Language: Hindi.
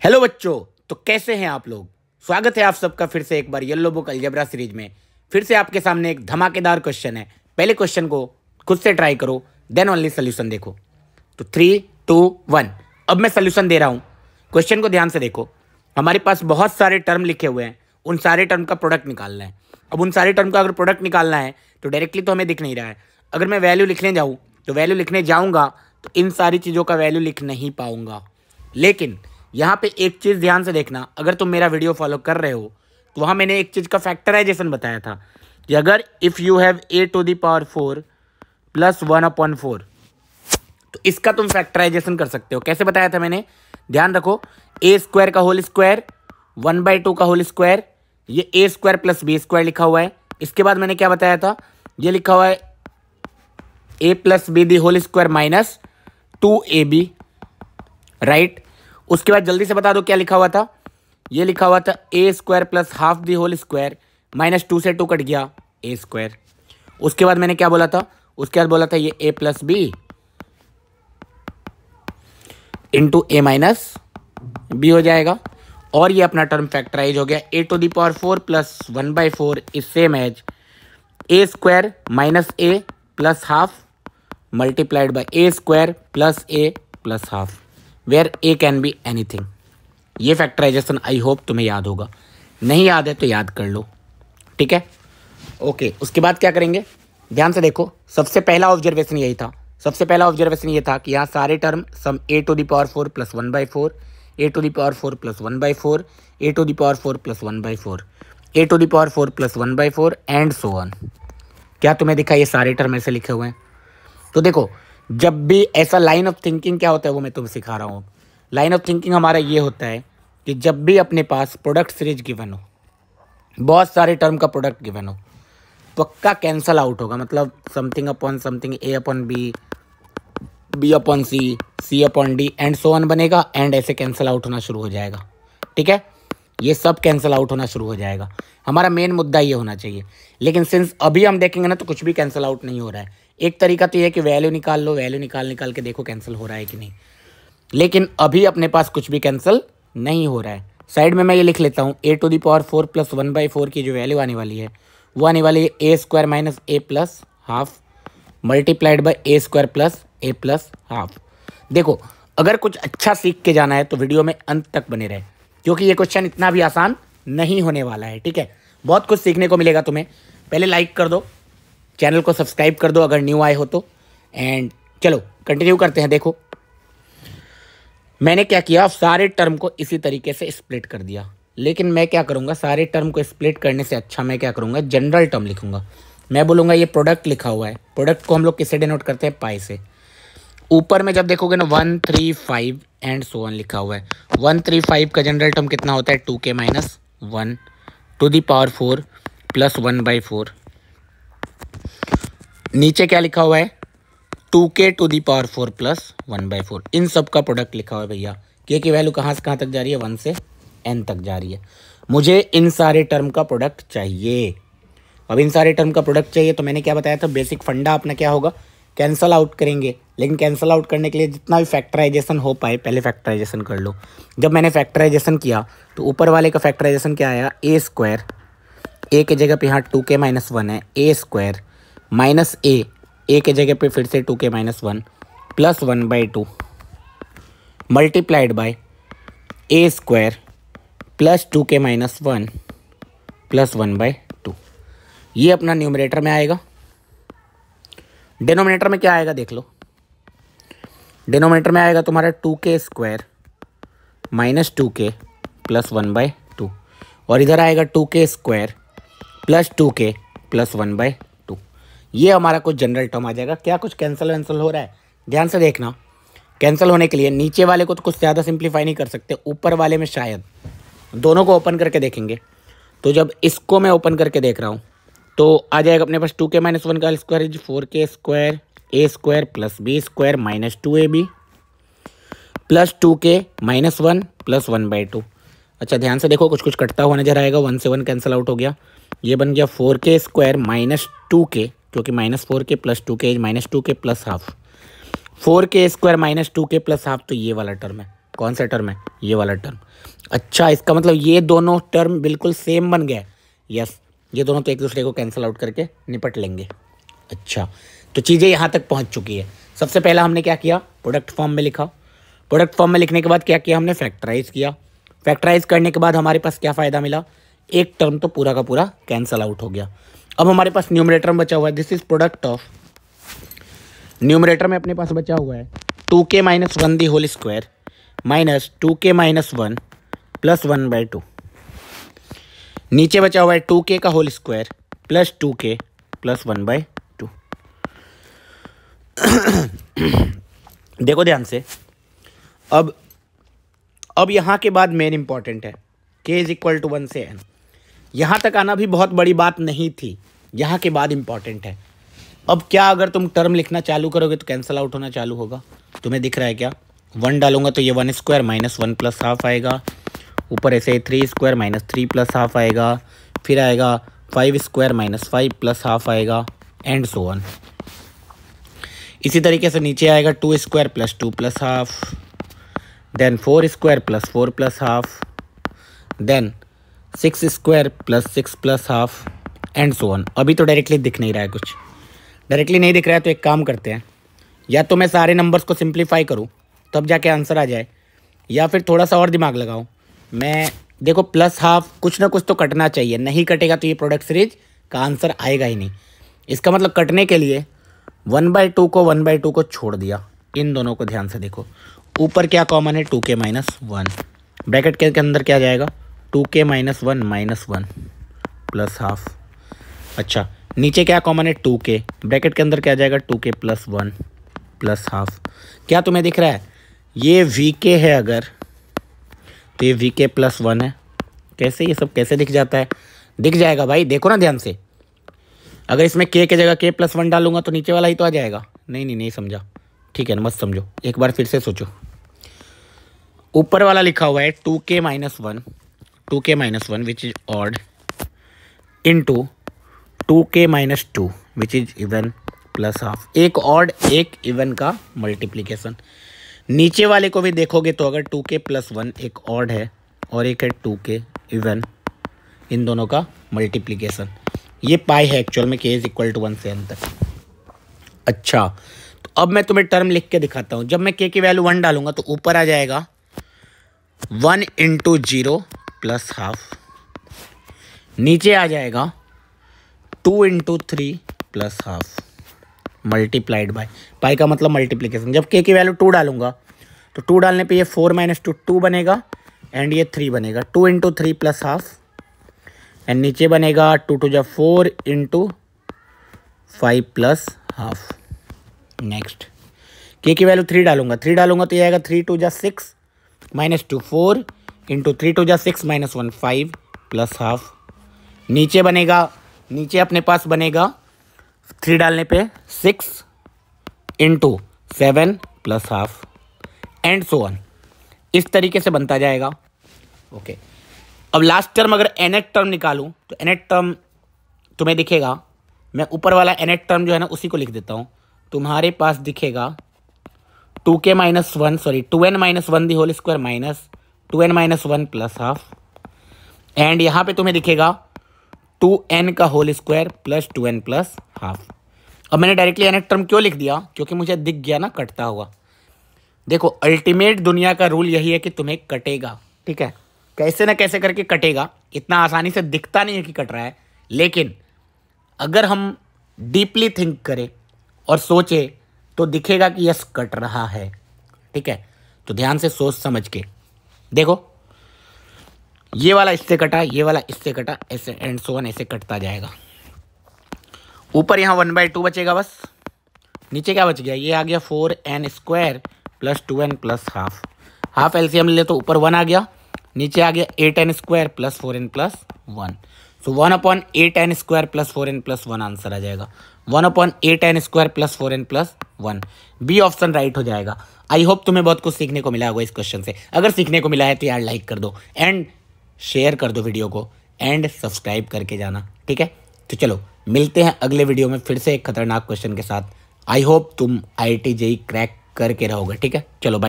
हेलो बच्चों। तो कैसे हैं आप लोग। स्वागत है आप सबका फिर से एक बार येलो बुक अलजेब्रा सीरीज में। फिर से आपके सामने एक धमाकेदार क्वेश्चन है। पहले क्वेश्चन को खुद से ट्राई करो, देन ओनली सोल्यूशन देखो। तो 3, 2, 1 अब मैं सोल्यूशन दे रहा हूं। क्वेश्चन को ध्यान से देखो। हमारे पास बहुत सारे टर्म लिखे हुए हैं, उन सारे टर्म का प्रोडक्ट निकालना है। अब उन सारे टर्म का अगर प्रोडक्ट निकालना है तो डायरेक्टली तो हमें दिख नहीं रहा है। अगर मैं वैल्यू लिखने जाऊँ तो वैल्यू लिखने जाऊँगा तो इन सारी चीज़ों का वैल्यू लिख नहीं पाऊँगा। लेकिन यहाँ पे एक चीज़ ध्यान से देखना, अगर तुम मेरा वीडियो फॉलो कर रहे हो तो वहाँ मैंने एक चीज़ का फैक्टराइजेशन बताया था कि अगर इफ़ यू हैव a⁴ + 1/4 तो इसका तुम फैक्टराइजेशन कर सकते हो। कैसे बताया था मैंने, ध्यान रखो। a² का होल स्क्वायर 1/2 का होल स्क्वायर, ये a² + b² लिखा हुआ है। इसके बाद मैंने क्या बताया था, ये लिखा हुआ है a + b the whole square minus 2ab, right. उसके बाद जल्दी से बता दो क्या लिखा हुआ था, ये लिखा हुआ था a² + ½ दी होल स्क्वायर माइनस 2 से 2 कट गया a²। उसके बाद मैंने क्या बोला था, उसके बाद बोला था ये a + b into a - b हो जाएगा। और ये अपना टर्म फैक्टराइज हो गया। a⁴ + 1/4 is same as a² - a + ½ multiplied by a² + a + ½ where a can be anything. ये फैक्टराइजेशन आई होप तुम्हें याद होगा, नहीं याद है तो याद कर लो, ठीक है। ओके, उसके बाद क्या करेंगे, ध्यान से देखो। सबसे पहला ऑब्जर्वेशन यही था। सबसे पहला ऑब्जर्वेशन ये था कि यहाँ सारे term some a⁴ + 1/4 a⁴ + 1/4 a⁴ + 1/4 a⁴ + 1/4 and so on. क्या तुम्हें दिखा ये सारे टर्म ऐसे लिखे हुए हैं। तो देखो, जब भी ऐसा लाइन ऑफ थिंकिंग क्या होता है वो मैं तुम्हें सिखा रहा हूँ। लाइन ऑफ थिंकिंग हमारा ये होता है कि जब भी अपने पास प्रोडक्ट सीरीज गिवन हो, बहुत सारे टर्म का प्रोडक्ट गिवन हो, पक्का कैंसल आउट होगा। मतलब something upon something, a/b, b/c, c/d and so on बनेगा, एंड ऐसे कैंसल आउट होना शुरू हो जाएगा, ठीक है। ये सब कैंसल आउट होना शुरू हो जाएगा। हमारा मेन मुद्दा ये होना चाहिए। लेकिन सिंस अभी हम देखेंगे ना तो कुछ भी कैंसल आउट नहीं हो रहा है। एक तरीका तो ये है कि वैल्यू निकाल लो, वैल्यू निकाल के देखो कैंसिल हो रहा है कि नहीं। लेकिन अभी अपने पास कुछ भी कैंसिल नहीं हो रहा है। साइड में मैं ये लिख लेता हूँ, a⁴ + 1/4 की जो वैल्यू आने वाली है वो आने वाली है a² - a + ½ multiplied by a² + a + ½। देखो, अगर कुछ अच्छा सीख के जाना है तो वीडियो में अंत तक बने रहे, क्योंकि ये क्वेश्चन इतना भी आसान नहीं होने वाला है, ठीक है। बहुत कुछ सीखने को मिलेगा तुम्हें। पहले लाइक कर दो, चैनल को सब्सक्राइब कर दो अगर न्यू आए हो तो। एंड चलो कंटिन्यू करते हैं। देखो, मैंने क्या किया, सारे टर्म को इसी तरीके से स्प्लिट कर दिया। लेकिन मैं क्या करूँगा, सारे टर्म को स्प्लिट करने से अच्छा मैं क्या करूँगा, जनरल टर्म लिखूँगा। मैं बोलूँगा ये प्रोडक्ट लिखा हुआ है। प्रोडक्ट को हम लोग किससे डिनोट करते हैं, पाई से। ऊपर में जब देखोगे ना 1, 3, 5 एंड सो ऑन लिखा हुआ है। 1, 3, 5 का जनरल टर्म कितना होता है, 2k - 1 टू दी पावर 4 + 1/4। नीचे क्या लिखा हुआ है, 2k टू दी पावर 4 + 1/4। इन सब का प्रोडक्ट लिखा हुआ है भैया। k की वैल्यू कहाँ से कहाँ तक जा रही है, 1 से n तक जा रही है। मुझे इन सारे टर्म का प्रोडक्ट चाहिए। अब इन सारे टर्म का प्रोडक्ट चाहिए तो मैंने क्या बताया था, बेसिक फंडा अपना क्या होगा, कैंसल आउट करेंगे। लेकिन कैंसल आउट करने के लिए जितना भी फैक्टराइजेशन हो पाए पहले फैक्टराइजेशन कर लो। जब मैंने फैक्टराइजेशन किया तो ऊपर वाले का फैक्टराइजेशन क्या आया, a², a के जगह पे यहाँ 2k - 1 है, a² माइनस a के जगह पे फिर से 2k - 1 + 1/2 multiplied by a² + 2k - 1 + 1/2। ये अपना न्यूमरेटर में आएगा। डिनोमिनेटर में क्या आएगा देख लो। डिनोमिनेटर में आएगा तुम्हारा 2k² - 2k + 1/2, और इधर आएगा 2k² + 2k + 1/2। ये हमारा कुछ जनरल टर्म आ जाएगा। क्या कुछ कैंसिल वैंसिल हो रहा है, ध्यान से देखना। कैंसिल होने के लिए नीचे वाले को तो कुछ ज़्यादा सिंप्लीफाई नहीं कर सकते, ऊपर वाले में शायद। दोनों को ओपन करके देखेंगे। तो जब इसको मैं ओपन करके देख रहा हूँ तो आ जाएगा अपने पास 2k - 1 का square is 4k² a² + b² - 2ab + 2k - 1 + 1/2। अच्छा ध्यान से देखो, कुछ कुछ कटता हुआ नजर आएगा। 1 से 1 कैंसिल आउट हो गया। ये बन गया 4k² - 2k, क्योंकि -4k + 2k -2k + ½ 4k² - 2k + ½, तो ये वाला टर्म है। कौन सा टर्म है? ये वाला टर्म। अच्छा, इसका मतलब ये दोनों टर्म बिल्कुल सेम बन गया। यस, ये दोनों तो एक दूसरे को कैंसिल आउट करके निपट लेंगे। अच्छा, तो चीज़ें यहाँ तक पहुँच चुकी है। सबसे पहला हमने क्या किया? प्रोडक्ट फॉर्म में लिखा। प्रोडक्ट फॉर्म में लिखने के बाद क्या किया हमने? फैक्टराइज किया। फैक्टराइज करने के बाद हमारे पास क्या फ़ायदा मिला? एक टर्म तो पूरा का पूरा कैंसिल आउट हो गया। अब हमारे पास न्यूमरेटर में बचा हुआ है, this is product of, numerator में अपने पास बचा हुआ है 2k - 1 the whole square minus 2k - 1 plus 1/2। नीचे बचा हुआ है 2k का whole square plus 2k plus 1/2। देखो ध्यान से, अब यहाँ के बाद मेन इंपॉर्टेंट है k = 1 से n। यहाँ तक आना भी बहुत बड़ी बात नहीं थी, यहाँ के बाद इंपॉर्टेंट है। अब क्या अगर तुम टर्म लिखना चालू करोगे तो कैंसिल आउट होना चालू होगा। तुम्हें दिख रहा है क्या? 1 डालूंगा तो ये 1 स्क्वायर माइनस 1 प्लस हाफ आएगा, ऊपर ऐसे 3 स्क्वायर माइनस 3 प्लस हाफ आएगा, फिर आएगा 5 स्क्वायर माइनस 5 प्लस हाफ आएगा, एंड सो ऑन। इसी तरीके से नीचे आएगा 2 square plus 2 plus half, then 4 square plus 4 plus half, then 6 square plus 6 plus half, and so on. अभी तो डायरेक्टली दिख नहीं रहा है, कुछ डायरेक्टली नहीं दिख रहा है, तो एक काम करते हैं, या तो मैं सारे नंबर्स को सिंप्लीफाई करूं तब जाके आंसर आ जाए, या फिर थोड़ा सा और दिमाग लगाऊं मैं। देखो प्लस हाफ कुछ ना कुछ तो कटना चाहिए, नहीं कटेगा तो ये प्रोडक्ट सीरीज का आंसर आएगा ही नहीं। इसका मतलब कटने के लिए 1/2 को छोड़ दिया। इन दोनों को ध्यान से देखो, ऊपर क्या कॉमन है? 2k - 1, ब्रैकेट के अंदर क्या जाएगा? 2k - 1 plus half. अच्छा, नीचे क्या कॉमन है? 2k, ब्रैकेट के अंदर क्या जाएगा? 2k plus 1 plus half. क्या तुम्हें दिख रहा है? ये vk है अगर, तो ये vk प्लस 1 है। कैसे ये सब कैसे दिख जाता है? दिख जाएगा भाई, देखो ना ध्यान से। अगर इसमें k की जगह k प्लस 1 डालूंगा तो नीचे वाला ही तो आ जाएगा। नहीं समझा, ठीक है ना, मत समझो, एक बार फिर से सोचो। ऊपर वाला लिखा हुआ है 2k - 1 which is odd into 2k - 2 which is even plus half. एक ऑड एक इवन का मल्टीप्लिकेशन। नीचे वाले को भी देखोगे तो अगर 2k प्लस 1 एक ऑड है और एक है 2k इवन, इन दोनों का मल्टीप्लिकेशन। ये पाई है एक्चुअल में, k = 1 से n तक। अच्छा, तो अब मैं तुम्हें टर्म लिख के दिखाता हूँ। जब मैं k की वैल्यू 1 डालूंगा तो ऊपर आ जाएगा 1 × 0 प्लस हाफ, नीचे आ जाएगा 2 × 3 प्लस हाफ मल्टीप्लाइड बाय, पाई का मतलब मल्टीप्लिकेशन। जब k की वैल्यू 2 डालूंगा तो 2 डालने पे ये 4 - 2 2 बनेगा, एंड ये 3 बनेगा। 2 × 3 प्लस हाफ, एंड नीचे बनेगा 2 × 4 × 5 प्लस हाफ। नेक्स्ट, k की वैल्यू 3 डालूंगा तो ये आएगा 3 × 6 - 2 4 × 3 × 6 - 1 5 प्लस हाफ। नीचे अपने पास बनेगा 3 डालने पे 6 × 7 plus half, and so on. इस तरीके से बनता जाएगा। ओके, अब लास्ट टर्म अगर nth टर्म निकालूं तो nth टर्म तुम्हें दिखेगा। मैं ऊपर वाला nth टर्म जो है ना उसी को लिख देता हूं। तुम्हारे पास दिखेगा 2n - 1 the whole square minus 2n - 1 plus half, and यहाँ पे तुम्हें दिखेगा 2n का whole square plus 2n plus half. अब मैंने डायरेक्टली nth टर्म क्यों लिख दिया? क्योंकि मुझे दिख गया ना कटता हुआ। देखो अल्टीमेट दुनिया का रूल यही है कि तुम्हें कटेगा, ठीक है, कैसे ना कैसे करके कटेगा। इतना आसानी से दिखता नहीं है कि कट रहा है, लेकिन अगर हम डीपली थिंक करें और सोचे तो दिखेगा कि यस कट रहा है, ठीक है। तो ध्यान से सोच समझ के देखो, ये वाला इससे कटा, ये वाला इससे कटा, ऐसे एंड सो ऑन, ऐसे कटता जाएगा। ऊपर यहाँ 1/2 बचेगा बस। नीचे क्या बच गया? ये आ गया 4n² plus 2n plus half. Half LCM ले तो ऊपर 1 आ गया, नीचे आ गया 8n² plus 4n plus 1। So 1/8n² plus 4n plus 1 answer आ जाएगा। 1/8n² plus 4n plus 1, B option right हो जाएगा। आई होप तुम्हें बहुत कुछ सीखने को मिला होगा इस क्वेश्चन से। अगर सीखने को मिला है तो यार लाइक कर दो, एंड शेयर कर दो वीडियो को, एंड सब्सक्राइब करके जाना, ठीक है। तो चलो मिलते हैं अगले वीडियो में फिर से एक खतरनाक क्वेश्चन के साथ। आई होप तुम IIT JEE क्रैक करके रहोगे, ठीक है। चलो बाय।